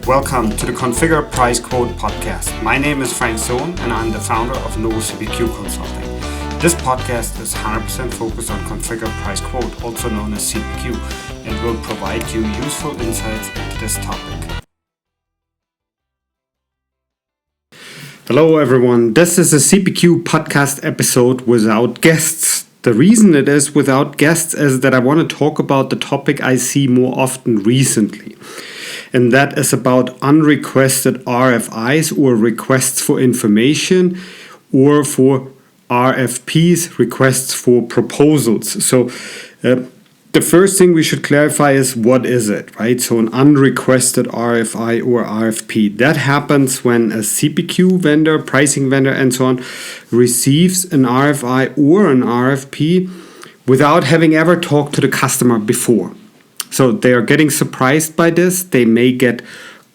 Welcome to the Configure Price Quote podcast. My name is Frank Sohn and I'm the founder of No CPQ Consulting. This podcast is 100% focused on Configure Price Quote, also known as CPQ, and will provide you useful insights into this topic. Hello everyone, this is a CPQ podcast episode without guests. The reason it is without guests is that I want to talk about the topic I see more often recently. And that is about unrequested RFIs or requests for information, or for RFPs, requests for proposals. So the first thing we should clarify is what is it, right? So an unrequested RFI or RFP, that happens when a CPQ vendor, pricing vendor and so on receives an RFI or an RFP without having ever talked to the customer before. So they are getting surprised by this. They may get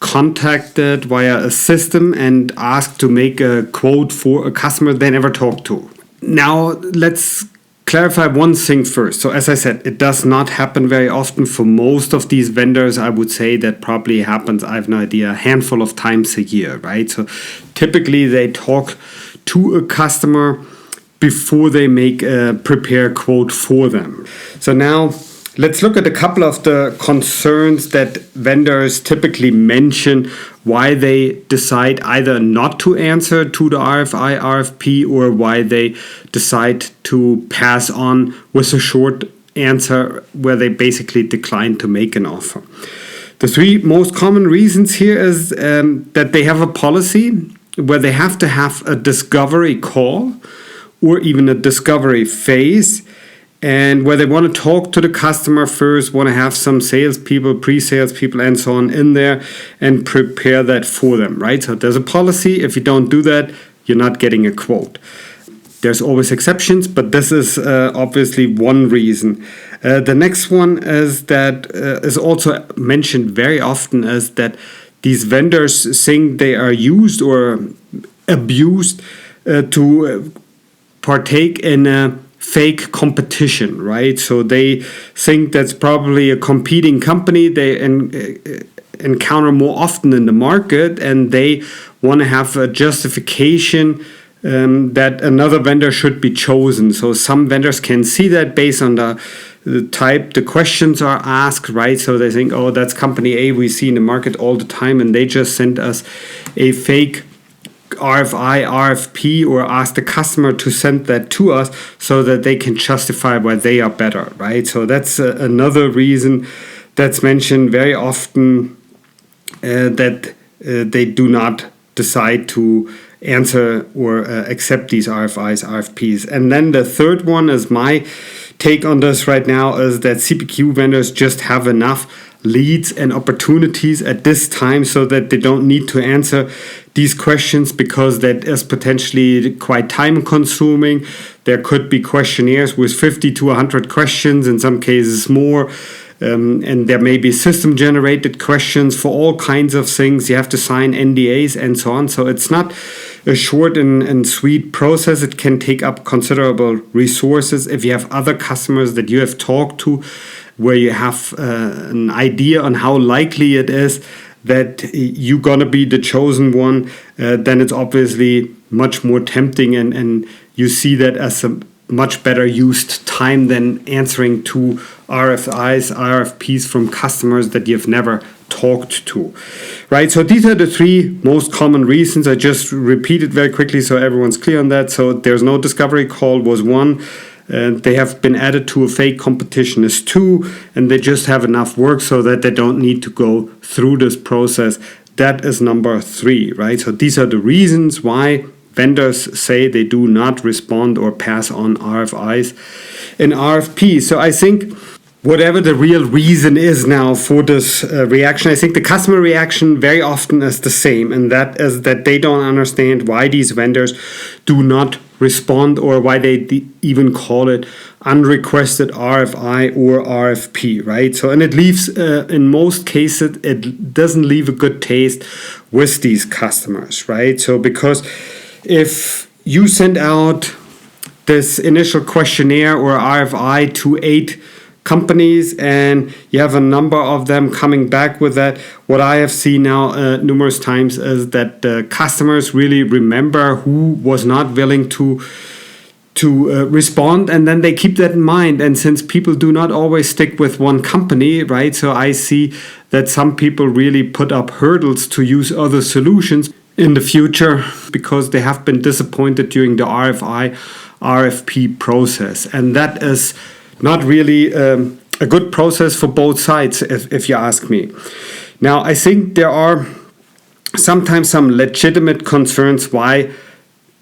contacted via a system and asked to make a quote for a customer they never talked to. Now, let's clarify one thing first. So as I said, it does not happen very often for most of these vendors. I would say that probably happens, I have no idea, a handful of times a year, right? So typically they talk to a customer before they make a prepare quote for them. So now, let's look at a couple of the concerns that vendors typically mention why they decide either not to answer to the RFI, RFP, or why they decide to pass on with a short answer where they basically decline to make an offer. The three most common reasons here is that they have a policy where they have to have a discovery call or even a discovery phase, and where they want to talk to the customer first, want to have some salespeople, pre-sales people and so on in there and prepare that for them, right? So there's a policy. If you don't do that, you're not getting a quote. There's always exceptions, but this is obviously one reason. The next one is that is also mentioned very often is that these vendors think they are used or abused to partake in a fake competition, right? So they think that's probably a competing company they encounter more often in the market, and they want to have a justification that another vendor should be chosen. So some vendors can see that based on the type the questions are asked, right? So they think, oh, that's company A we see in the market all the time, and they just sent us a fake RFI, RFP, or ask the customer to send that to us so that they can justify why they are better, right? So that's another reason that's mentioned very often, that they do not decide to answer or accept these RFIs, RFPs. And then the third one is my take on this right now is that CPQ vendors just have enough leads and opportunities at this time so that they don't need to answer these questions, because that is potentially quite time consuming. There could be questionnaires with 50 to 100 questions, in some cases more. And there may be system generated questions for all kinds of things. You have to sign NDAs and so on. So it's not a short and sweet process. It can take up considerable resources. If you have other customers that you have talked to, where you have an idea on how likely it is that you're going to be the chosen one, then it's obviously much more tempting, and you see that as a much better used time than answering to RFIs, RFPs from customers that you've never talked to, right? So these are the three most common reasons. I just repeated very quickly so everyone's clear on that. So there's no discovery call was one. They have been added to a fake competition is two, and they just have enough work so that they don't need to go through this process. That is number three, right? So these are the reasons why vendors say they do not respond or pass on RFIs and RFPs. So I think whatever the real reason is now for this reaction, I think the customer reaction very often is the same, and that is that they don't understand why these vendors do not respond, or why they even call it unrequested RFI or RFP, right? So, and it leaves, in most cases, it doesn't leave a good taste with these customers, right? So, because if you send out this initial questionnaire or RFI to 8 companies, and you have a number of them coming back with that. What I have seen now numerous times is that the customers really remember who was not willing to respond, and then they keep that in mind. And since people do not always stick with one company, right? So I see that some people really put up hurdles to use other solutions in the future because they have been disappointed during the RFI, RFP process. And that is not really a good process for both sides, if you ask me. Now, I think there are sometimes some legitimate concerns why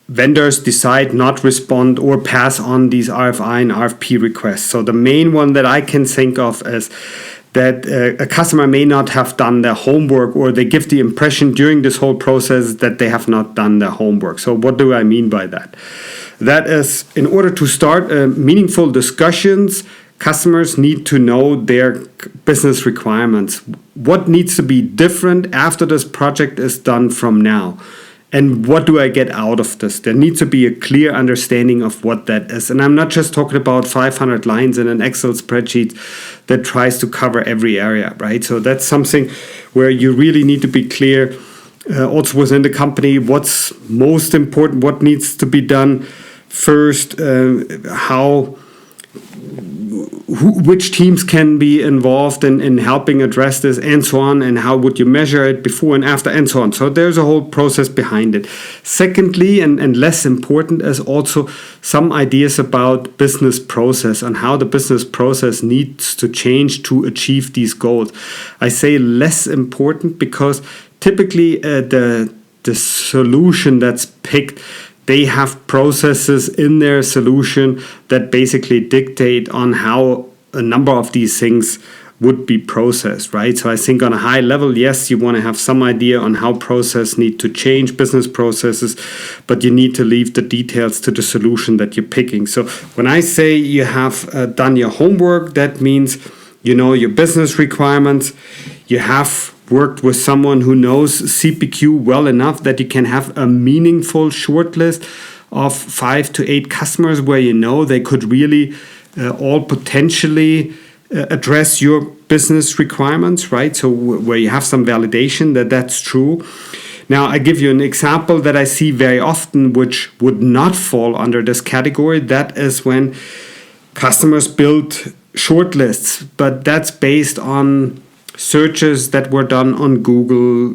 vendors decide not respond or pass on these RFI and RFP requests. So the main one that I can think of is that a customer may not have done their homework, or they give the impression during this whole process that they have not done their homework. So what do I mean by that? That is, in order to start meaningful discussions, customers need to know their business requirements. What needs to be different after this project is done from now? And what do I get out of this? There needs to be a clear understanding of what that is. And I'm not just talking about 500 lines in an Excel spreadsheet that tries to cover every area, right? So that's something where you really need to be clear also within the company, what's most important, what needs to be done first, which teams can be involved in helping address this, and so on, and how would you measure it before and after, and so on. So there's a whole process behind it. Secondly, and less important, is also some ideas about business process and how the business process needs to change to achieve these goals. I say less important because typically the solution that's picked, they have processes in their solution that basically dictate on how a number of these things would be processed, right? So I think on a high level, yes, you want to have some idea on how process need to change, business processes, but you need to leave the details to the solution that you're picking. So when I say you have done your homework, that means you know your business requirements, you have worked with someone who knows CPQ well enough that you can have a meaningful shortlist of 5 to 8 customers where you know they could really all potentially address your business requirements, right? So where you have some validation that that's true. Now, I give you an example that I see very often, which would not fall under this category. That is when customers build shortlists, but that's based on searches that were done on Google,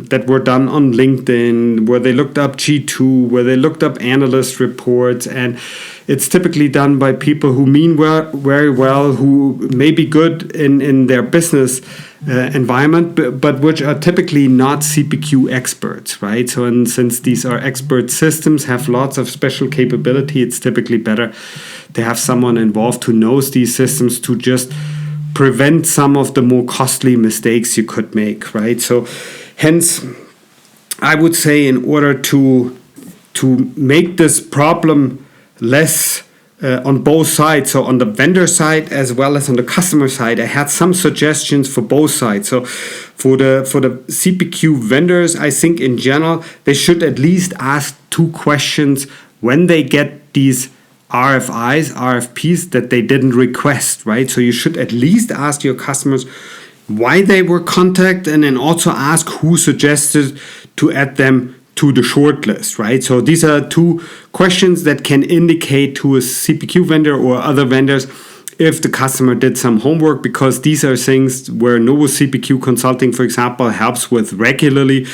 that were done on LinkedIn, where they looked up G2, where they looked up analyst reports, and it's typically done by people who mean very well, who may be good in their business environment, but which are typically not CPQ experts, right? So, and since these are expert systems, have lots of special capability, it's typically better to have someone involved who knows these systems to just prevent some of the more costly mistakes you could make, right? So hence, I would say in order to make this problem less on both sides, so on the vendor side as well as on the customer side, I had some suggestions for both sides. So for the CPQ vendors, I think in general, they should at least ask 2 questions when they get these RFIs, RFPs that they didn't request, right? So you should at least ask your customers why they were contacted, and then also ask who suggested to add them to the shortlist, right? So these are 2 questions that can indicate to a CPQ vendor or other vendors if the customer did some homework, because these are things where Novo CPQ Consulting, for example, helps with regularly.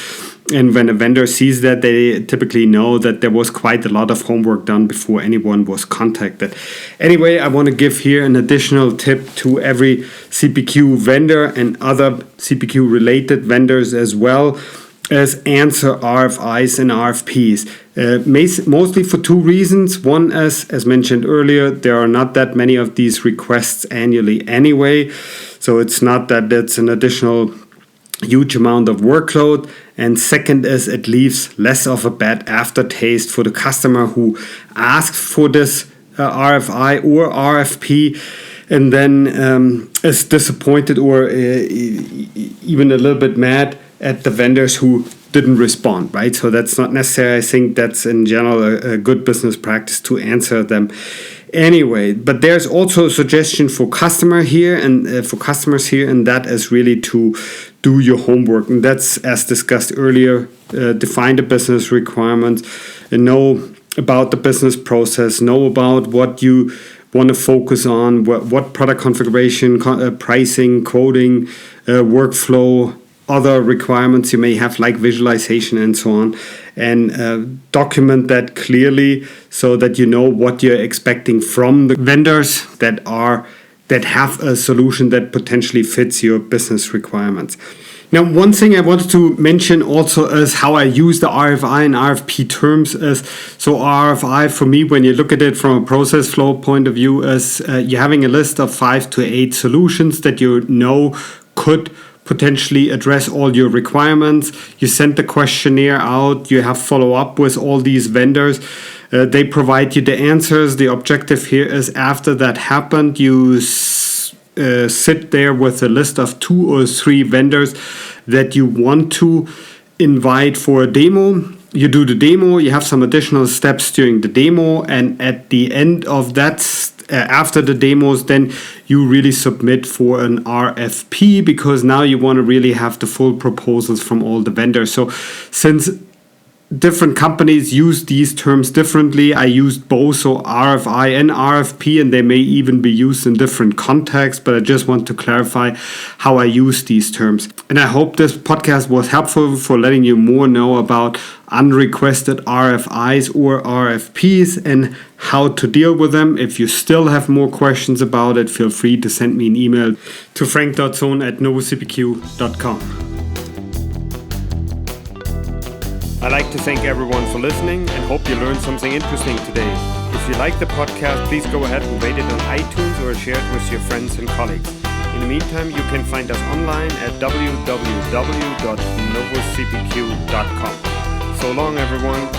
And when a vendor sees that, they typically know that there was quite a lot of homework done before anyone was contacted. Anyway, I want to give here an additional tip to every CPQ vendor and other CPQ related vendors as well, as answer RFIs and RFPs. Mostly for 2 reasons. One is, as mentioned earlier, there are not that many of these requests annually anyway. So it's not that it's an additional huge amount of workload. And second is, it leaves less of a bad aftertaste for the customer who asks for this RFI or RFP and then is disappointed or even a little bit mad at the vendors who didn't respond, right? So that's not necessary. I think that's in general a good business practice to answer them Anyway, but there's also a suggestion for customers here, and that is really to do your homework, and that's as discussed earlier. Define the business requirements, and know about the business process, know about what you want to focus on, what product configuration, pricing, quoting, workflow, other requirements you may have like visualization and so on, and document that clearly so that you know what you're expecting from the vendors that have a solution that potentially fits your business requirements. Now, one thing I wanted to mention also is how I use the RFI and RFP terms. So RFI, for me, when you look at it from a process flow point of view, is you're having a list of 5 to 8 solutions that you know could potentially address all your requirements. You send the questionnaire out, you have follow up with all these vendors. They provide you the answers. The objective here is after that happened, you sit there with a list of 2 or 3 vendors that you want to invite for a demo. You do the demo, you have some additional steps during the demo, and at the end of that, after the demos, then you really submit for an RFP, because now you want to really have the full proposals from all the vendors. So since different companies use these terms differently, I used both, so RFI and RFP, and they may even be used in different contexts, but I just want to clarify how I use these terms. And I hope this podcast was helpful for letting you more know about unrequested RFIs or RFPs and how to deal with them. If you still have more questions about it, feel free to send me an email to frank.zone@novocpq.com. I'd like to thank everyone for listening and hope you learned something interesting today. If you like the podcast, please go ahead and rate it on iTunes or share it with your friends and colleagues. In the meantime, you can find us online at www.novocpq.com. So long, everyone.